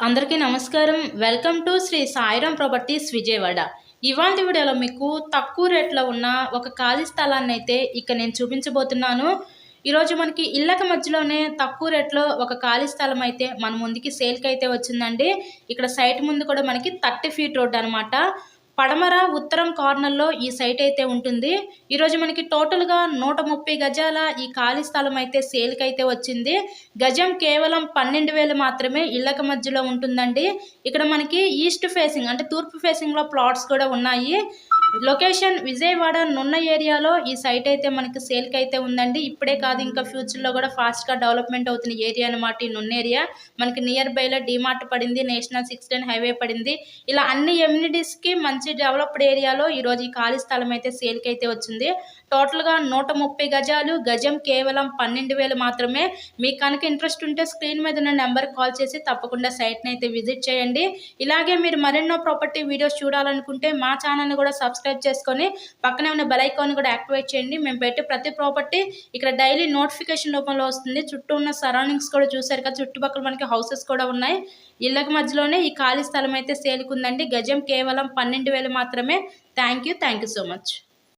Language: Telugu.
అందరికీ నమస్కారం. Welcome to Shri Sairam properties Vijayawada. ఇవాల్టి వీడియోలో మీకు తక్కువ రేట్లో ఉన్న ఒక ఖాళీ స్థలాన్నైతే నేను చూపించబోతున్నాను. ఈరోజు మనకి ఇళ్ళకి మధ్యలోనే తక్కువ రేట్లో ఒక ఖాళీ స్థలం అయితే మన ముందుకి సేల్కి అయితే వచ్చిందండి. ఇక్కడ సైట్ ముందు కూడా మనకి 30 ఫీట్ రోడ్ అనమాట. పడమర ఉత్తరం కార్నర్లో ఈ సైట్ అయితే ఉంటుంది. ఈరోజు మనకి టోటల్గా 130 గజాల ఈ ఖాళీ స్థలం అయితే సేల్కి అయితే వచ్చింది. గజం కేవలం 12,000 మాత్రమే ఇళ్ళకి మధ్యలో ఉంటుందండి. ఇక్కడ మనకి ఈస్ట్ ఫేసింగ్ అంటే తూర్పు ఫేసింగ్లో ప్లాట్స్ కూడా ఉన్నాయి. లొకేషన్ విజయవాడ నున్న ఏరియాలో ఈ సైట్ అయితే మనకి సేల్కి అయితే ఉందండి. ఇప్పుడే కాదు, ఇంకా ఫ్యూచర్లో కూడా ఫాస్ట్గా డెవలప్మెంట్ అవుతున్న ఏరియా అనమాట ఈ నున్న ఏరియా. మనకి నియర్ బైలో డిమార్ట్ పడింది, నేషనల్ 6 లైన్ హైవే పడింది. ఇలా అన్ని ఎమ్యూనిటీస్కి మంచి డెవలప్డ్ ఏరియాలో ఈరోజు ఈ ఖాళీ స్థలం అయితే సేల్కి అయితే వచ్చింది. టోటల్గా 130 గజాలు, గజం కేవలం 12,000 మాత్రమే. మీకు కనుక ఇంట్రెస్ట్ ఉంటే స్క్రీన్ మీద ఉన్న నెంబర్కి కాల్ చేసి తప్పకుండా సైట్ని అయితే విజిట్ చేయండి. ఇలాగే మీరు మరెన్నో ప్రాపర్టీ వీడియోస్ చూడాలనుకుంటే మా ఛానల్ని కూడా సబ్స్క్రైబ్ చేసుకొని పక్కనే ఉన్న బెల్ ఐకాన్ కూడా యాక్టివేట్ చేయండి. మేము పెట్టే ప్రతి ప్రాపర్టీ ఇక్కడ డైలీ నోటిఫికేషన్ రూపంలో వస్తుంది. చుట్టూ ఉన్న సరౌండింగ్స్ కూడా చూసారు కదా, చుట్టుపక్కల మనకి హౌసెస్ కూడా ఉన్నాయి. ఇళ్ళకి మధ్యలోనే ఈ ఖాళీ స్థలం అయితే సేల్కి ఉందండి. గజం కేవలం 12,000 మాత్రమే. Thank you so much.